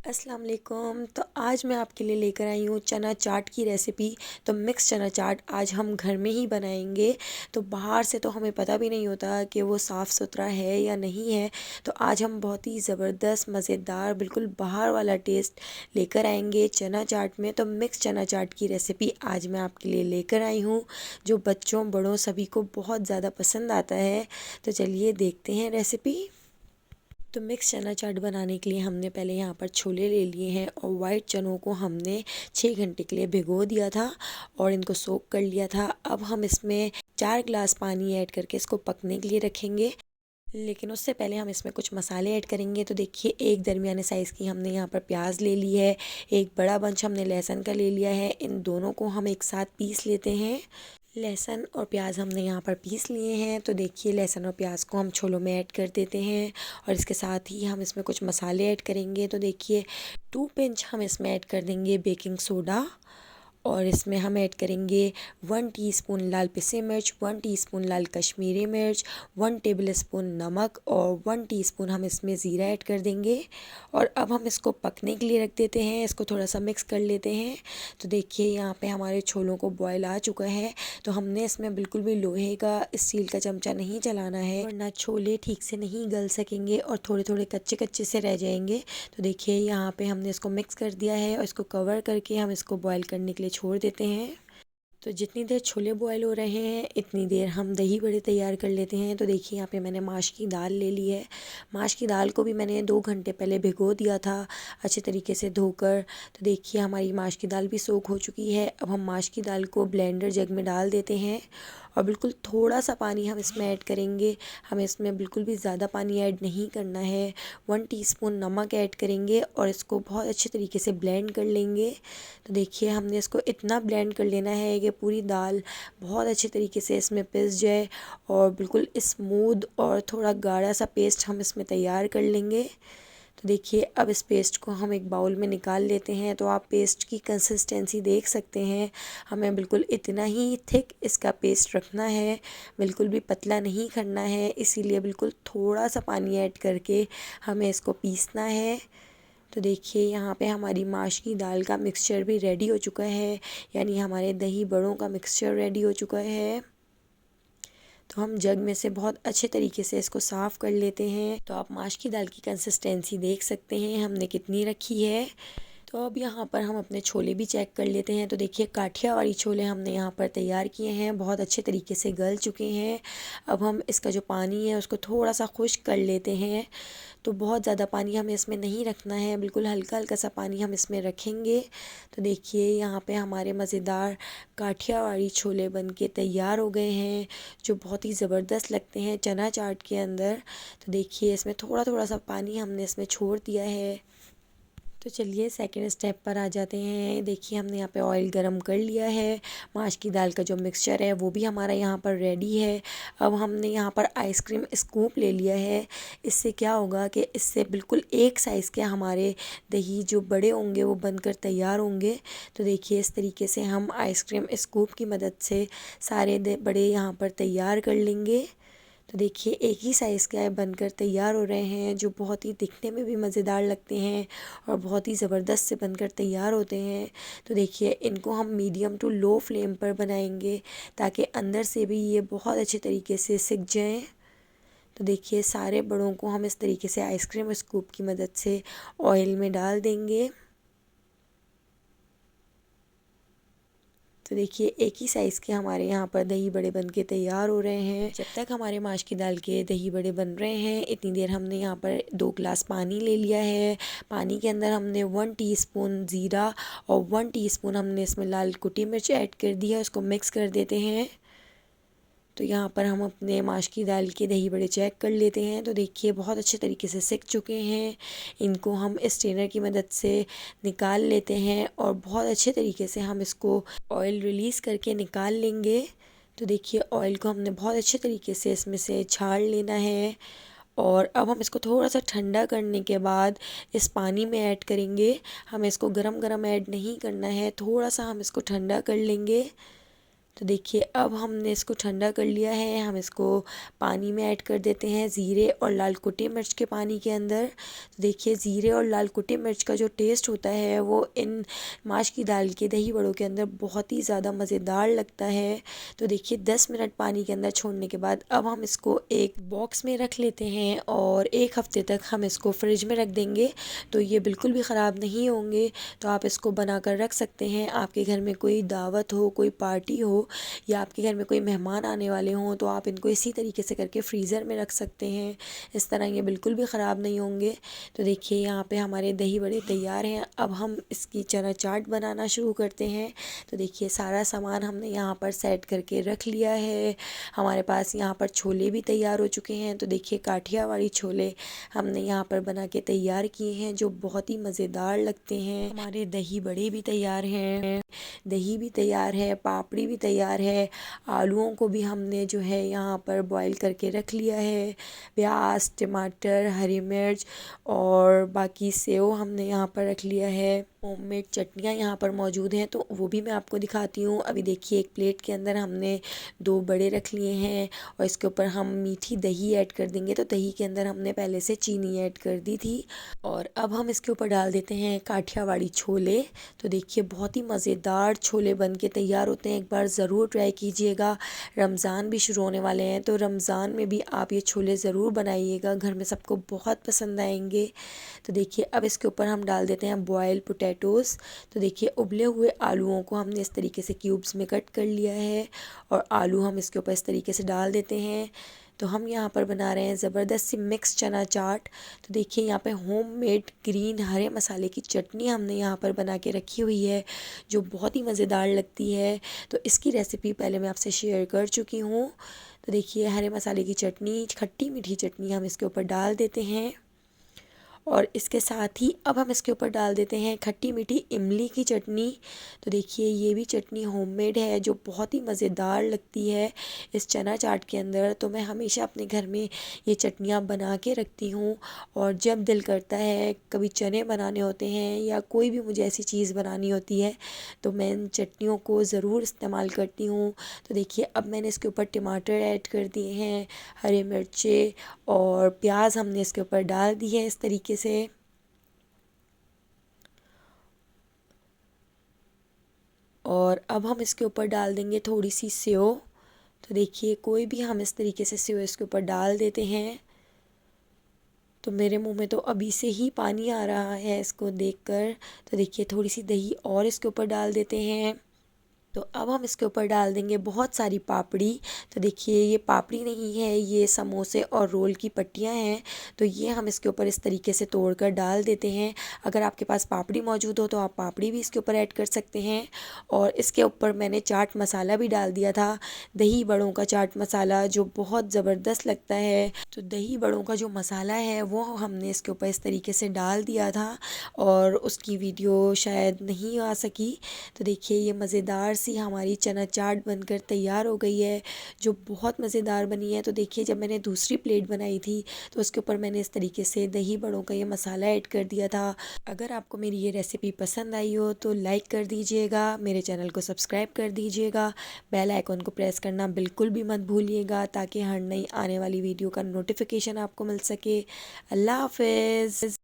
अस्सलाम वालेकुम। तो आज मैं आपके लिए लेकर आई हूँ चना चाट की रेसिपी। तो मिक्स चना चाट आज हम घर में ही बनाएंगे। तो बाहर से तो हमें पता भी नहीं होता कि वो साफ़ सुथरा है या नहीं है। तो आज हम बहुत ही ज़बरदस्त मज़ेदार बिल्कुल बाहर वाला टेस्ट लेकर आएंगे चना चाट में। तो मिक्स चना चाट की रेसिपी आज मैं आपके लिए लेकर आई हूँ, जो बच्चों बड़ों सभी को बहुत ज़्यादा पसंद आता है। तो चलिए देखते हैं रेसिपी। तो मिक्स चना चाट बनाने के लिए हमने पहले यहाँ पर छोले ले लिए हैं और वाइट चनों को हमने 6 घंटे के लिए भिगो दिया था और इनको सोक कर लिया था। अब हम इसमें 4 गिलास पानी ऐड करके इसको पकने के लिए रखेंगे, लेकिन उससे पहले हम इसमें कुछ मसाले ऐड करेंगे। तो देखिए, एक दरमियाने साइज़ की हमने यहाँ पर प्याज ले ली है, एक बड़ा बंच हमने लहसुन का ले लिया है। इन दोनों को हम एक साथ पीस लेते हैं। लहसुन और प्याज हमने यहाँ पर पीस लिए हैं। तो देखिए, लहसुन और प्याज को हम छोलों में ऐड कर देते हैं और इसके साथ ही हम इसमें कुछ मसाले ऐड करेंगे। तो देखिए, 2 पिंच हम इसमें ऐड कर देंगे बेकिंग सोडा और इसमें हम ऐड करेंगे 1 टीस्पून लाल पिसे मिर्च, 1 टीस्पून लाल कश्मीरी मिर्च, 1 टेबल स्पून नमक और 1 टीस्पून हम इसमें ज़ीरा ऐड कर देंगे। और अब हम इसको पकने के लिए रख देते हैं, इसको थोड़ा सा मिक्स कर लेते हैं। तो देखिए, यहाँ पे हमारे छोलों को बॉयल आ चुका है। तो हमने इसमें बिल्कुल भी लोहे का स्टील का चमचा नहीं चलाना है, वरना छोले ठीक से नहीं गल सकेंगे और थोड़े थोड़े कच्चे कच्चे से रह जाएंगे। तो देखिए, यहाँ पे हमने इसको मिक्स कर दिया है और इसको कवर करके हम इसको बॉयल करने के लिए छोड़ देते हैं। तो जितनी देर छोले बॉयल हो रहे हैं इतनी देर हम दही बड़े तैयार कर लेते हैं। तो देखिए, यहाँ पे मैंने माश की दाल ले ली है। माश की दाल को भी मैंने 2 घंटे पहले भिगो दिया था अच्छे तरीके से धोकर। तो देखिए, हमारी माश की दाल भी सोख हो चुकी है। अब हम माश की दाल को ब्लेंडर जग में डाल देते हैं और बिल्कुल थोड़ा सा पानी हम इसमें ऐड करेंगे। हमें इसमें बिल्कुल भी ज़्यादा पानी ऐड नहीं करना है। 1 टीस्पून नमक ऐड करेंगे और इसको बहुत अच्छे तरीके से ब्लेंड कर लेंगे। तो देखिए, हमने इसको इतना ब्लेंड कर लेना है कि पूरी दाल बहुत अच्छे तरीके से इसमें पिस जाए और बिल्कुल स्मूथ और थोड़ा गाढ़ा सा पेस्ट हम इसमें तैयार कर लेंगे। तो देखिए, अब इस पेस्ट को हम एक बाउल में निकाल लेते हैं। तो आप पेस्ट की कंसिस्टेंसी देख सकते हैं, हमें बिल्कुल इतना ही थिक इसका पेस्ट रखना है, बिल्कुल भी पतला नहीं करना है। इसीलिए बिल्कुल थोड़ा सा पानी ऐड करके हमें इसको पीसना है। तो देखिए, यहाँ पे हमारी माश की दाल का मिक्सचर भी रेडी हो चुका है, यानी हमारे दही बड़ों का मिक्सचर रेडी हो चुका है। तो हम जग में से बहुत अच्छे तरीके से इसको साफ़ कर लेते हैं। तो आप माश की दाल की कंसिस्टेंसी देख सकते हैं हमने कितनी रखी है। तो अब यहाँ पर हम अपने छोले भी चेक कर लेते हैं। तो देखिए, काठियावाड़ी छोले हमने यहाँ पर तैयार किए हैं, बहुत अच्छे तरीके से गल चुके हैं। अब हम इसका जो पानी है उसको थोड़ा सा खुश्क कर लेते हैं। तो बहुत ज़्यादा पानी हमें इसमें नहीं रखना है, बिल्कुल हल्का हल्का सा पानी हम इसमें रखेंगे। तो देखिए, यहाँ पे हमारे मज़ेदार काठियावाड़ी छोले बन के तैयार हो गए हैं, जो बहुत ही ज़बरदस्त लगते हैं चना चाट के अंदर। तो देखिए, इसमें थोड़ा थोड़ा सा पानी हमने इसमें छोड़ दिया है। तो चलिए सेकंड स्टेप पर आ जाते हैं। देखिए, हमने यहाँ पे ऑयल गरम कर लिया है। माश की दाल का जो मिक्सचर है वो भी हमारा यहाँ पर रेडी है। अब हमने यहाँ पर आइसक्रीम स्कूप ले लिया है। इससे क्या होगा कि इससे बिल्कुल एक साइज़ के हमारे दही जो बड़े होंगे वो बनकर तैयार होंगे। तो देखिए, इस तरीके से हम आइसक्रीम स्कूप की मदद से सारे बड़े यहाँ पर तैयार कर लेंगे। तो देखिए, एक ही साइज़ के बनकर तैयार हो रहे हैं, जो बहुत ही दिखने में भी मज़ेदार लगते हैं और बहुत ही ज़बरदस्त से बनकर तैयार होते हैं। तो देखिए, इनको हम मीडियम टू लो फ्लेम पर बनाएंगे ताकि अंदर से भी ये बहुत अच्छे तरीके से सिक जाएं। तो देखिए, सारे बड़ों को हम इस तरीके से आइसक्रीम स्कूप की मदद से ऑयल में डाल देंगे। तो देखिए, एक ही साइज़ के हमारे यहाँ पर दही बड़े बन के तैयार हो रहे हैं। जब तक हमारे माश की दाल के दही बड़े बन रहे हैं इतनी देर हमने यहाँ पर 2 गिलास पानी ले लिया है। पानी के अंदर हमने 1 टीस्पून ज़ीरा और 1 टीस्पून हमने इसमें लाल कुटी मिर्च ऐड कर दी है, उसको मिक्स कर देते हैं। तो यहाँ पर हम अपने माश की दाल के दही बड़े चेक कर लेते हैं। तो देखिए, बहुत अच्छे तरीके से सिक चुके हैं। इनको हम स्ट्रेनर की मदद से निकाल लेते हैं और बहुत अच्छे तरीके से हम इसको ऑयल रिलीज़ करके निकाल लेंगे। तो देखिए, ऑयल को हमने बहुत अच्छे तरीके से इसमें से छाड़ लेना है और अब हम इसको थोड़ा सा ठंडा करने के बाद इस पानी में ऐड करेंगे। हमें इसको गरम गरम ऐड नहीं करना है, थोड़ा सा हम इसको ठंडा कर लेंगे। तो देखिए अब हमने इसको ठंडा कर लिया है। हम इसको पानी में ऐड कर देते हैं, ज़ीरे और लाल कुटी मिर्च के पानी के अंदर। तो देखिए ज़ीरे और लाल कुटी मिर्च का जो टेस्ट होता है वो इन माश की दाल के दही बड़ों के अंदर बहुत ही ज़्यादा मज़ेदार लगता है। तो देखिए 10 मिनट पानी के अंदर छोड़ने के बाद अब हम इसको एक बॉक्स में रख लेते हैं और 1 हफ्ते तक हम इसको फ्रिज में रख देंगे। तो ये बिल्कुल भी ख़राब नहीं होंगे। तो आप इसको बना कर रख सकते हैं। आपके घर में कोई दावत हो, कोई पार्टी हो, या आपके घर में कोई मेहमान आने वाले हों तो आप इनको इसी तरीके से करके फ्रीज़र में रख सकते हैं। इस तरह ये बिल्कुल भी ख़राब नहीं होंगे। तो देखिए यहाँ पे हमारे दही बड़े तैयार हैं। अब हम इसकी चना चाट बनाना शुरू करते हैं। तो देखिए सारा सामान हमने यहाँ पर सेट करके रख लिया है। हमारे पास यहाँ पर छोले भी तैयार हो चुके हैं। तो देखिए काठियावाड़ी छोले हमने यहाँ पर बना के तैयार किए हैं जो बहुत ही मज़ेदार लगते हैं। हमारे दही बड़े भी तैयार हैं, दही भी तैयार है, पापड़ी भी तैयार है। आलूओं को भी हमने जो है यहाँ पर बॉईल करके रख लिया है। प्याज, टमाटर, हरी मिर्च और बाकी सेव हमने यहाँ पर रख लिया है। होममेड चटनियाँ यहाँ पर मौजूद हैं तो वो भी मैं आपको दिखाती हूँ। अभी देखिए एक प्लेट के अंदर हमने 2 बड़े रख लिए हैं और इसके ऊपर हम मीठी दही ऐड कर देंगे। तो दही के अंदर हमने पहले से चीनी ऐड कर दी थी और अब हम इसके ऊपर डाल देते हैं काठियावाड़ी छोले। तो देखिए बहुत ही मज़ेदार छोले बन के तैयार होते हैं। एक बार ज़रूर ट्राई कीजिएगा। रमज़ान भी शुरू होने वाले हैं तो रमज़ान में भी आप ये छोले ज़रूर बनाइएगा, घर में सबको बहुत पसंद आएंगे। तो देखिए अब इसके ऊपर हम डाल देते हैं बॉयल पोटैटोज़। तो देखिए उबले हुए आलूओं को हमने इस तरीके से क्यूब्स में कट कर लिया है और आलू हम इसके ऊपर इस तरीके से डाल देते हैं। तो हम यहाँ पर बना रहे हैं ज़बरदस्त सी मिक्स चना चाट। तो देखिए यहाँ पे होममेड ग्रीन हरे मसाले की चटनी हमने यहाँ पर बना के रखी हुई है जो बहुत ही मज़ेदार लगती है। तो इसकी रेसिपी पहले मैं आपसे शेयर कर चुकी हूँ। तो देखिए हरे मसाले की चटनी, खट्टी मीठी चटनी हम इसके ऊपर डाल देते हैं और इसके साथ ही अब हम इसके ऊपर डाल देते हैं खट्टी मीठी इमली की चटनी। तो देखिए ये भी चटनी होममेड है जो बहुत ही मज़ेदार लगती है इस चना चाट के अंदर। तो मैं हमेशा अपने घर में ये चटनियाँ बना के रखती हूँ और जब दिल करता है, कभी चने बनाने होते हैं या कोई भी मुझे ऐसी चीज़ बनानी होती है तो मैं इन चटनियों को ज़रूर इस्तेमाल करती हूँ। तो देखिए अब मैंने इसके ऊपर टमाटर ऐड कर दिए हैं, हरी मिर्चें और प्याज हमने इसके ऊपर डाल दी है इस तरीके से। और अब हम इसके ऊपर डाल देंगे थोड़ी सी सेव। तो देखिए कोई भी हम इस तरीके से सेव इसके ऊपर डाल देते हैं। तो मेरे मुंह में तो अभी से ही पानी आ रहा है इसको देखकर। तो देखिए थोड़ी सी दही और इसके ऊपर डाल देते हैं। तो अब हम इसके ऊपर डाल देंगे बहुत सारी पापड़ी। तो देखिए ये पापड़ी नहीं है, ये समोसे और रोल की पट्टियाँ हैं। तो ये हम इसके ऊपर इस तरीके से तोड़कर डाल देते हैं। अगर आपके पास पापड़ी मौजूद हो तो आप पापड़ी भी इसके ऊपर ऐड कर सकते हैं। और इसके ऊपर मैंने चाट मसाला भी डाल दिया था, दही बड़ों का चाट मसाला जो बहुत ज़बरदस्त लगता है। तो दही बड़ों का जो मसाला है वो हमने इसके ऊपर इस तरीके से डाल दिया था और उसकी वीडियो शायद नहीं आ सकी। तो देखिए ये मज़ेदार सी हमारी चना चाट बनकर तैयार हो गई है जो बहुत मज़ेदार बनी है। तो देखिए जब मैंने दूसरी प्लेट बनाई थी तो उसके ऊपर मैंने इस तरीके से दही बड़ों का ये मसाला ऐड कर दिया था। अगर आपको मेरी ये रेसिपी पसंद आई हो तो लाइक कर दीजिएगा, मेरे चैनल को सब्सक्राइब कर दीजिएगा, बेल आइकॉन को प्रेस करना बिल्कुल भी मत भूलिएगा ताकि हर नई आने वाली वीडियो का नोटिफिकेशन आपको मिल सके। अल्लाह हाफ़िज़।